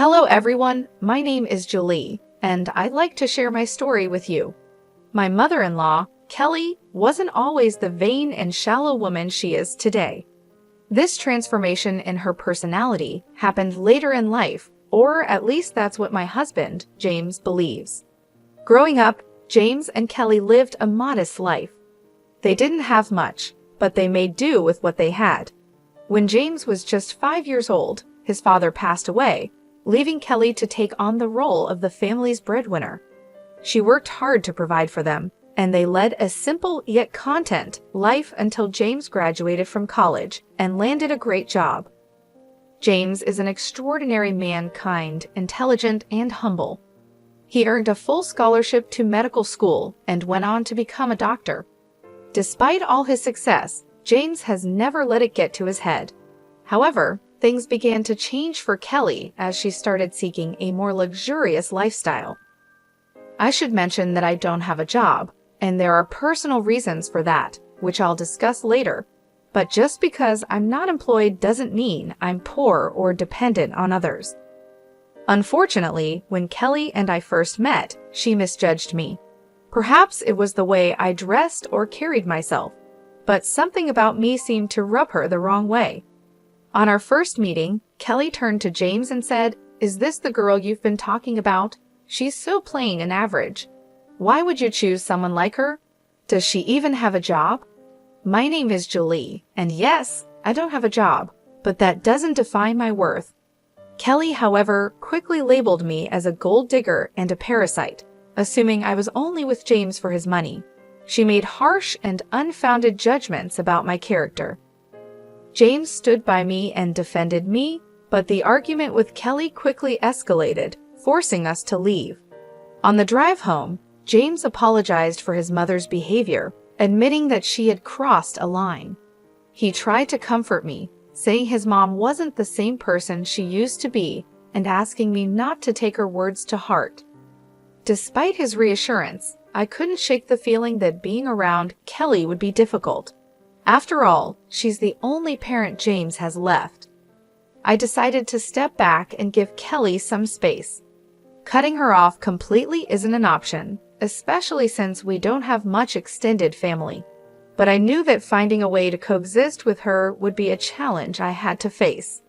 Hello everyone, my name is Julie, and I'd like to share my story with you. My mother-in-law, Kelly, wasn't always the vain and shallow woman she is today. This transformation in her personality happened later in life, or at least that's what my husband, James, believes. Growing up, James and Kelly lived a modest life. They didn't have much, but they made do with what they had. When James was just 5 years old, his father passed away, leaving Kelly to take on the role of the family's breadwinner. She worked hard to provide for them, and they led a simple yet content life until James graduated from college and landed a great job. James is an extraordinary man, kind, intelligent, and humble. He earned a full scholarship to medical school and went on to become a doctor. Despite all his success, James has never let it get to his head. However, things began to change for Kelly as she started seeking a more luxurious lifestyle. I should mention that I don't have a job, and there are personal reasons for that, which I'll discuss later. But just because I'm not employed doesn't mean I'm poor or dependent on others. Unfortunately, when Kelly and I first met, she misjudged me. Perhaps it was the way I dressed or carried myself, but something about me seemed to rub her the wrong way. On our first meeting, Kelly turned to James and said, "Is this the girl you've been talking about? She's so plain and average. Why would you choose someone like her? Does she even have a job?" My name is Julie, and yes, I don't have a job, but that doesn't define my worth. Kelly, however, quickly labeled me as a gold digger and a parasite, assuming I was only with James for his money. She made harsh and unfounded judgments about my character. James stood by me and defended me, but the argument with Kelly quickly escalated, forcing us to leave. On the drive home, James apologized for his mother's behavior, admitting that she had crossed a line. He tried to comfort me, saying his mom wasn't the same person she used to be and asking me not to take her words to heart. Despite his reassurance, I couldn't shake the feeling that being around Kelly would be difficult. After all, she's the only parent James has left. I decided to step back and give Kelly some space. Cutting her off completely isn't an option, especially since we don't have much extended family. But I knew that finding a way to coexist with her would be a challenge I had to face.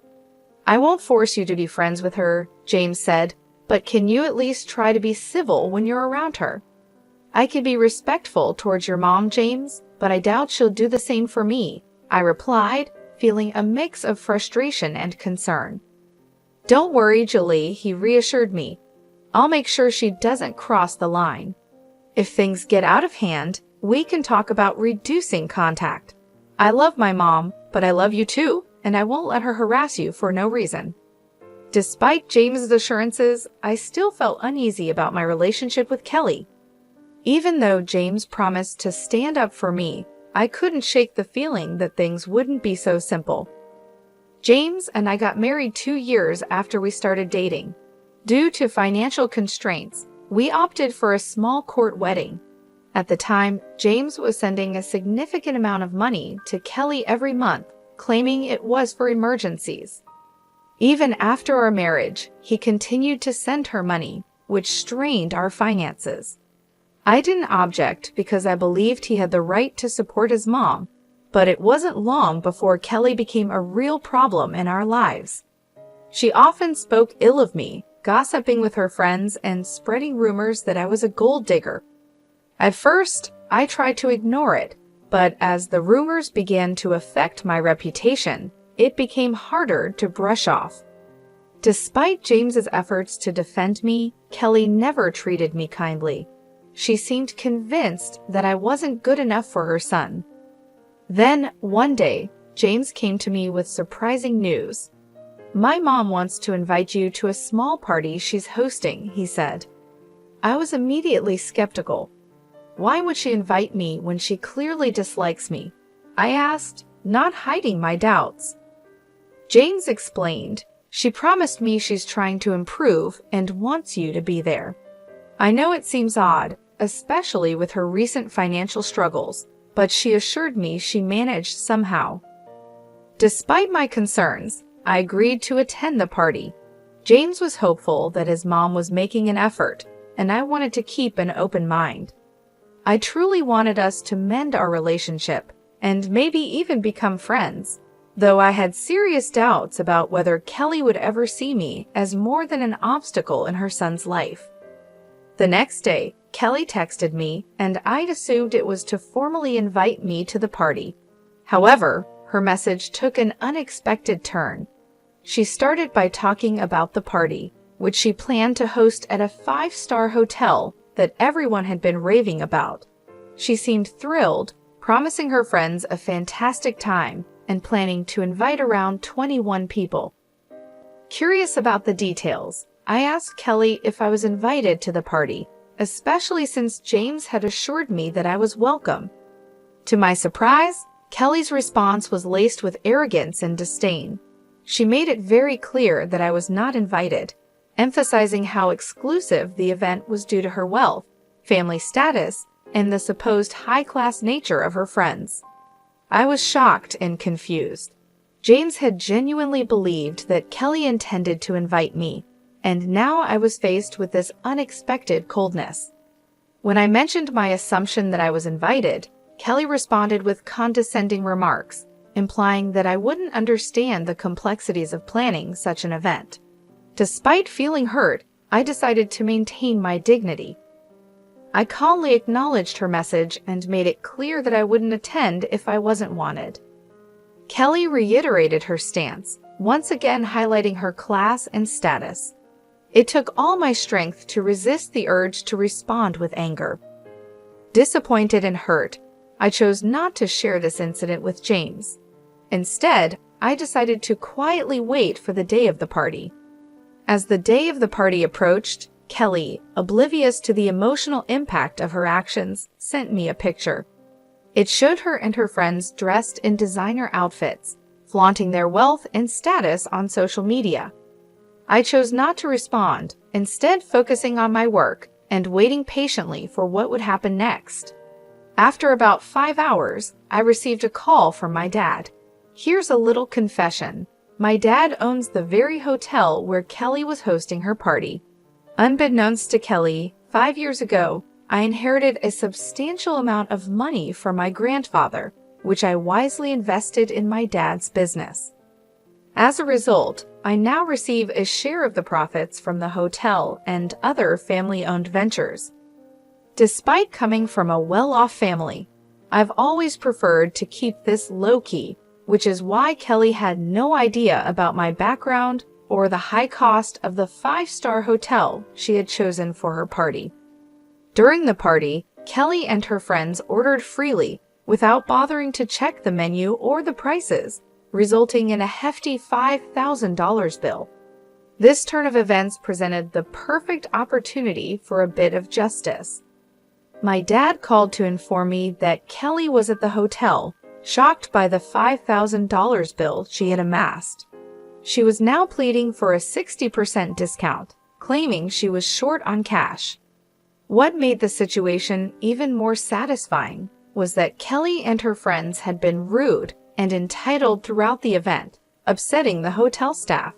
"I won't force you to be friends with her," James said, "but can you at least try to be civil when you're around her?" "I can be respectful towards your mom, James, but I doubt she'll do the same for me," I replied, feeling a mix of frustration and concern. "Don't worry, Julie," he reassured me. "I'll make sure she doesn't cross the line. If things get out of hand, we can talk about reducing contact. I love my mom, but I love you too, and I won't let her harass you for no reason." Despite James's assurances, I still felt uneasy about my relationship with Kelly. Even though James promised to stand up for me, I couldn't shake the feeling that things wouldn't be so simple. James and I got married 2 years after we started dating. Due to financial constraints, we opted for a small court wedding. At the time, James was sending a significant amount of money to Kelly every month, claiming it was for emergencies. Even after our marriage, he continued to send her money, which strained our finances. I didn't object because I believed he had the right to support his mom, but it wasn't long before Kelly became a real problem in our lives. She often spoke ill of me, gossiping with her friends and spreading rumors that I was a gold digger. At first, I tried to ignore it, but as the rumors began to affect my reputation, it became harder to brush off. Despite James's efforts to defend me, Kelly never treated me kindly. She seemed convinced that I wasn't good enough for her son. Then, one day, James came to me with surprising news. "My mom wants to invite you to a small party she's hosting," he said. I was immediately skeptical. "Why would she invite me when she clearly dislikes me?" I asked, not hiding my doubts. James explained, "She promised me she's trying to improve and wants you to be there." I know it seems odd, especially with her recent financial struggles, but she assured me she managed somehow. Despite my concerns, I agreed to attend the party. James was hopeful that his mom was making an effort, and I wanted to keep an open mind. I truly wanted us to mend our relationship and maybe even become friends, though I had serious doubts about whether Kelly would ever see me as more than an obstacle in her son's life. The next day, Kelly texted me, and I'd assumed it was to formally invite me to the party. However, her message took an unexpected turn. She started by talking about the party, which she planned to host at a 5-star hotel that everyone had been raving about. She seemed thrilled, promising her friends a fantastic time and planning to invite around 21 people. Curious about the details, I asked Kelly if I was invited to the party, especially since James had assured me that I was welcome. To my surprise, Kelly's response was laced with arrogance and disdain. She made it very clear that I was not invited, emphasizing how exclusive the event was due to her wealth, family status, and the supposed high-class nature of her friends. I was shocked and confused. James had genuinely believed that Kelly intended to invite me, and now I was faced with this unexpected coldness. When I mentioned my assumption that I was invited, Kelly responded with condescending remarks, implying that I wouldn't understand the complexities of planning such an event. Despite feeling hurt, I decided to maintain my dignity. I calmly acknowledged her message and made it clear that I wouldn't attend if I wasn't wanted. Kelly reiterated her stance, once again highlighting her class and status. It took all my strength to resist the urge to respond with anger. Disappointed and hurt, I chose not to share this incident with James. Instead, I decided to quietly wait for the day of the party. As the day of the party approached, Kelly, oblivious to the emotional impact of her actions, sent me a picture. It showed her and her friends dressed in designer outfits, flaunting their wealth and status on social media. I chose not to respond, instead focusing on my work and waiting patiently for what would happen next. After about 5 hours, I received a call from my dad. Here's a little confession. My dad owns the very hotel where Kelly was hosting her party. Unbeknownst to Kelly, 5 years ago, I inherited a substantial amount of money from my grandfather, which I wisely invested in my dad's business. As a result, I now receive a share of the profits from the hotel and other family-owned ventures. Despite coming from a well-off family, I've always preferred to keep this low-key, which is why Kelly had no idea about my background or the high cost of the 5-star hotel she had chosen for her party. During the party, Kelly and her friends ordered freely without bothering to check the menu or the prices, resulting in a hefty $5,000 bill. This turn of events presented the perfect opportunity for a bit of justice. My dad called to inform me that Kelly was at the hotel, shocked by the $5,000 bill she had amassed. She was now pleading for a 60% discount, claiming she was short on cash. What made the situation even more satisfying was that Kelly and her friends had been rude and entitled throughout the event, upsetting the hotel staff.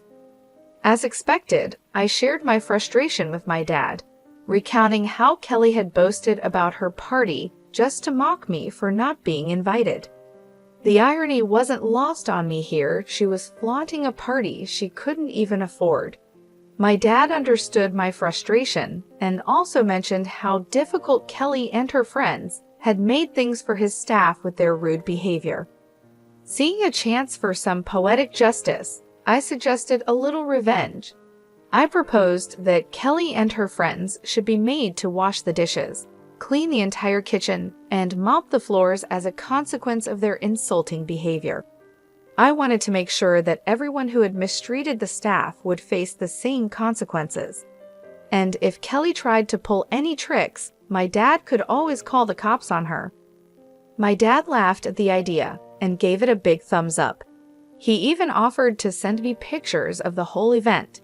As expected, I shared my frustration with my dad, recounting how Kelly had boasted about her party just to mock me for not being invited. The irony wasn't lost on me here. She was flaunting a party she couldn't even afford. My dad understood my frustration and also mentioned how difficult Kelly and her friends had made things for his staff with their rude behavior. Seeing a chance for some poetic justice, I suggested a little revenge. I proposed that Kelly and her friends should be made to wash the dishes, clean the entire kitchen, and mop the floors as a consequence of their insulting behavior. I wanted to make sure that everyone who had mistreated the staff would face the same consequences. And if Kelly tried to pull any tricks, my dad could always call the cops on her. My dad laughed at the idea and gave it a big thumbs up. He even offered to send me pictures of the whole event.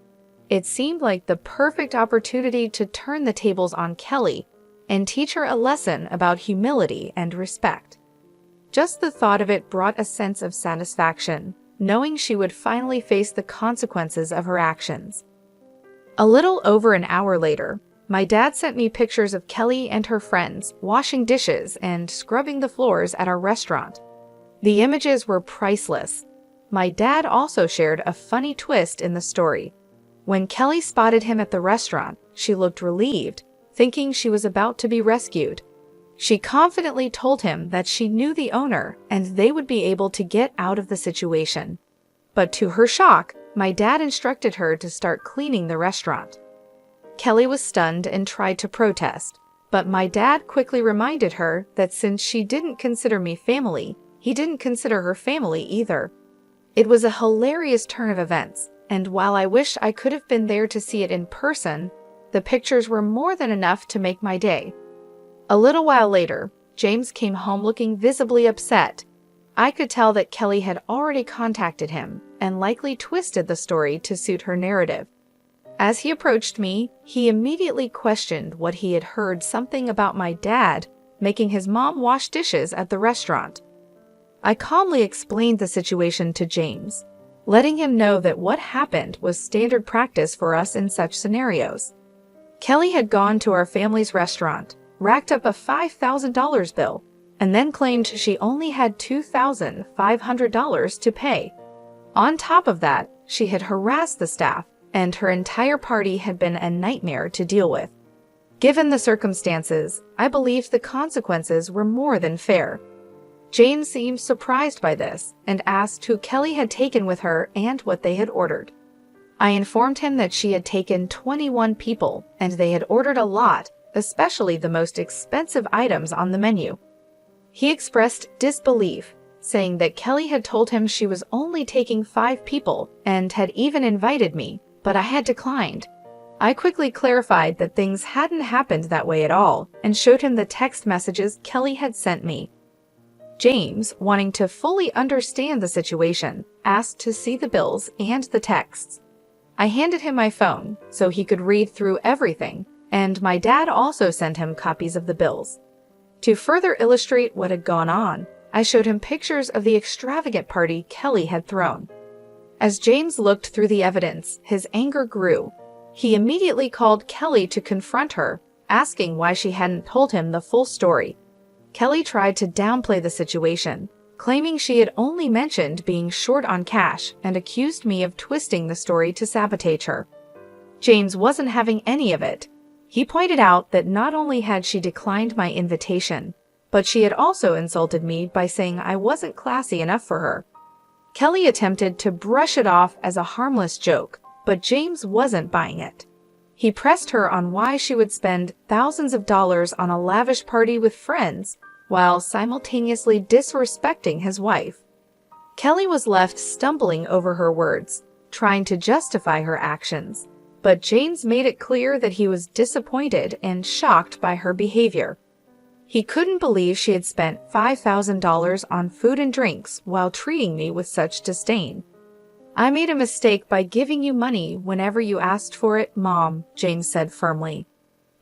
It seemed like the perfect opportunity to turn the tables on Kelly and teach her a lesson about humility and respect. Just the thought of it brought a sense of satisfaction, knowing she would finally face the consequences of her actions. A little over an hour later, my dad sent me pictures of Kelly and her friends washing dishes and scrubbing the floors at our restaurant. The images were priceless. My dad also shared a funny twist in the story. When Kelly spotted him at the restaurant, she looked relieved, thinking she was about to be rescued. She confidently told him that she knew the owner and they would be able to get out of the situation. But to her shock, my dad instructed her to start cleaning the restaurant. Kelly was stunned and tried to protest, but my dad quickly reminded her that since she didn't consider me family, he didn't consider her family either. It was a hilarious turn of events, and while I wish I could have been there to see it in person, the pictures were more than enough to make my day. A little while later, James came home looking visibly upset. I could tell that Kelly had already contacted him and likely twisted the story to suit her narrative. As he approached me, he immediately questioned what he had heard something about my dad making his mom wash dishes at the restaurant. I calmly explained the situation to James, letting him know that what happened was standard practice for us in such scenarios. Kelly had gone to our family's restaurant, racked up a $5,000 bill, and then claimed she only had $2,500 to pay. On top of that, she had harassed the staff, and her entire party had been a nightmare to deal with. Given the circumstances, I believed the consequences were more than fair. James seemed surprised by this and asked who Kelly had taken with her and what they had ordered. I informed him that she had taken 21 people and they had ordered a lot, especially the most expensive items on the menu. He expressed disbelief, saying that Kelly had told him she was only taking 5 people and had even invited me, but I had declined. I quickly clarified that things hadn't happened that way at all and showed him the text messages Kelly had sent me. James, wanting to fully understand the situation, asked to see the bills and the texts. I handed him my phone so he could read through everything, and my dad also sent him copies of the bills. To further illustrate what had gone on, I showed him pictures of the extravagant party Kelly had thrown. As James looked through the evidence, his anger grew. He immediately called Kelly to confront her, asking why she hadn't told him the full story. Kelly tried to downplay the situation, claiming she had only mentioned being short on cash and accused me of twisting the story to sabotage her. James wasn't having any of it. He pointed out that not only had she declined my invitation, but she had also insulted me by saying I wasn't classy enough for her. Kelly attempted to brush it off as a harmless joke, but James wasn't buying it. He pressed her on why she would spend thousands of dollars on a lavish party with friends while simultaneously disrespecting his wife. Kelly was left stumbling over her words, trying to justify her actions, but James made it clear that he was disappointed and shocked by her behavior. He couldn't believe she had spent $5,000 on food and drinks while treating me with such disdain. "I made a mistake by giving you money whenever you asked for it, Mom," James said firmly.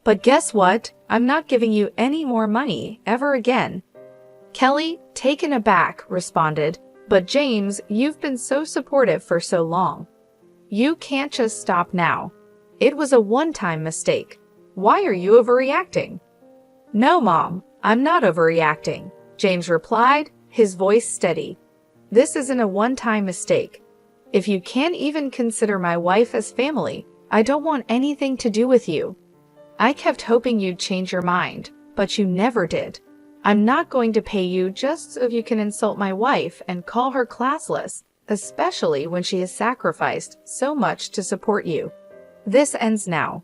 "But guess what? I'm not giving you any more money ever again." Kelly, taken aback, responded, "But James, you've been so supportive for so long. You can't just stop now. It was a one-time mistake. Why are you overreacting?" "No, Mom, I'm not overreacting," James replied, his voice steady. "This isn't a one-time mistake. If you can't even consider my wife as family, I don't want anything to do with you. I kept hoping you'd change your mind, but you never did. I'm not going to pay you just so you can insult my wife and call her classless, especially when she has sacrificed so much to support you. This ends now."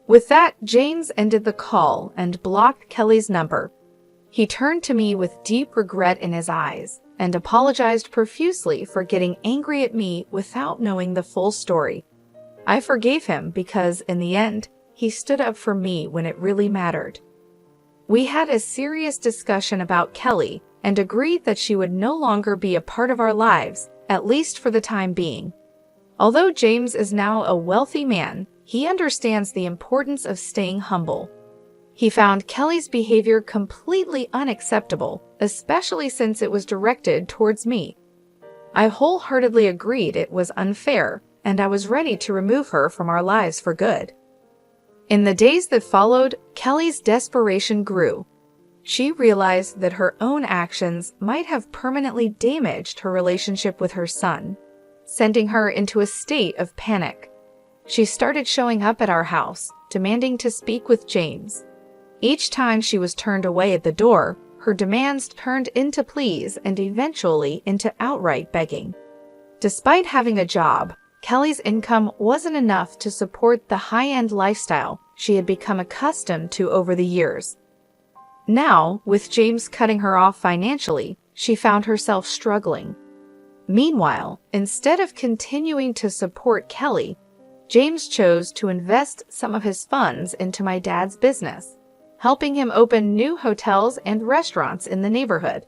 With that, James ended the call and blocked Kelly's number. He turned to me with deep regret in his eyes and apologized profusely for getting angry at me without knowing the full story. I forgave him because, in the end, he stood up for me when it really mattered. We had a serious discussion about Kelly and agreed that she would no longer be a part of our lives, at least for the time being. Although James is now a wealthy man, he understands the importance of staying humble. He found Kelly's behavior completely unacceptable, especially since it was directed towards me. I wholeheartedly agreed it was unfair, and I was ready to remove her from our lives for good. In the days that followed, Kelly's desperation grew. She realized that her own actions might have permanently damaged her relationship with her son, sending her into a state of panic. She started showing up at our house, demanding to speak with James. Each time she was turned away at the door, her demands turned into pleas and eventually into outright begging. Despite having a job, Kelly's income wasn't enough to support the high-end lifestyle she had become accustomed to over the years. Now, with James cutting her off financially, she found herself struggling. Meanwhile, instead of continuing to support Kelly, James chose to invest some of his funds into my dad's business, helping him open new hotels and restaurants in the neighborhood.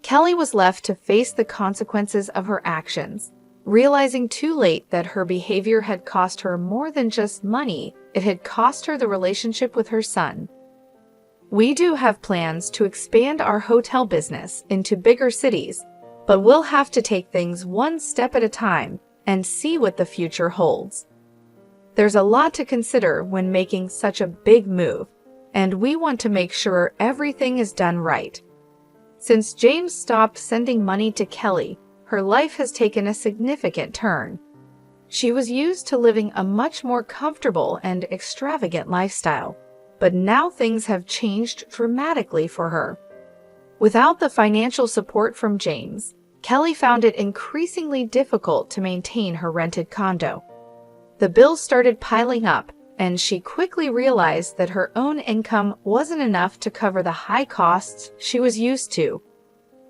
Kelly was left to face the consequences of her actions, realizing too late that her behavior had cost her more than just money, it had cost her the relationship with her son. We do have plans to expand our hotel business into bigger cities, but we'll have to take things one step at a time and see what the future holds. There's a lot to consider when making such a big move, and we want to make sure everything is done right. Since James stopped sending money to Kelly, her life has taken a significant turn. She was used to living a much more comfortable and extravagant lifestyle, but now things have changed dramatically for her. Without the financial support from James, Kelly found it increasingly difficult to maintain her rented condo. The bills started piling up, and she quickly realized that her own income wasn't enough to cover the high costs she was used to.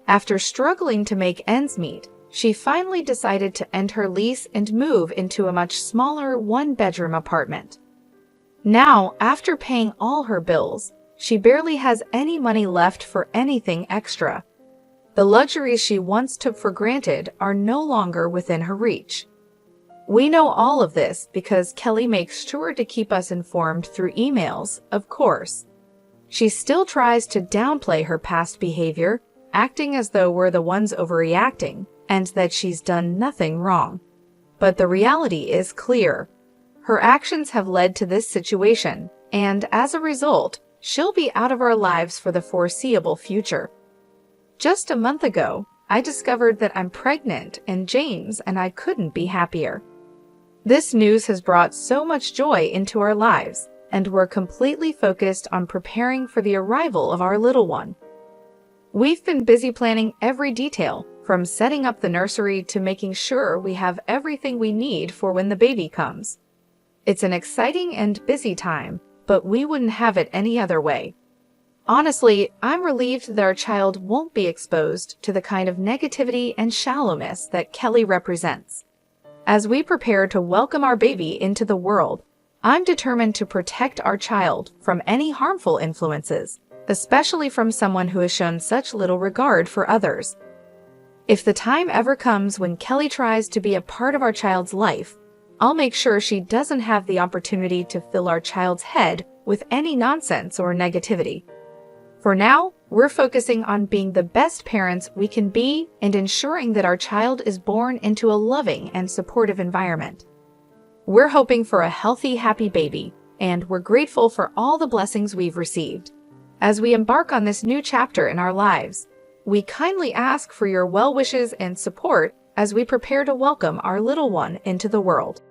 After struggling to make ends meet, she finally decided to end her lease and move into a much smaller one-bedroom apartment. Now, after paying all her bills, she barely has any money left for anything extra. The luxuries she once took for granted are no longer within her reach. We know all of this because Kelly makes sure to keep us informed through emails, of course. She still tries to downplay her past behavior, acting as though we're the ones overreacting and that she's done nothing wrong. But the reality is clear. Her actions have led to this situation, and as a result, she'll be out of our lives for the foreseeable future. Just a month ago, I discovered that I'm pregnant, and James and I couldn't be happier. This news has brought so much joy into our lives, and we're completely focused on preparing for the arrival of our little one. We've been busy planning every detail, from setting up the nursery to making sure we have everything we need for when the baby comes. It's an exciting and busy time, but we wouldn't have it any other way. Honestly, I'm relieved that our child won't be exposed to the kind of negativity and shallowness that Kelly represents. As we prepare to welcome our baby into the world, I'm determined to protect our child from any harmful influences, especially from someone who has shown such little regard for others. If the time ever comes when Kelly tries to be a part of our child's life, I'll make sure she doesn't have the opportunity to fill our child's head with any nonsense or negativity. For now, we're focusing on being the best parents we can be and ensuring that our child is born into a loving and supportive environment. We're hoping for a healthy, happy baby, and we're grateful for all the blessings we've received. As we embark on this new chapter in our lives, we kindly ask for your well wishes and support as we prepare to welcome our little one into the world.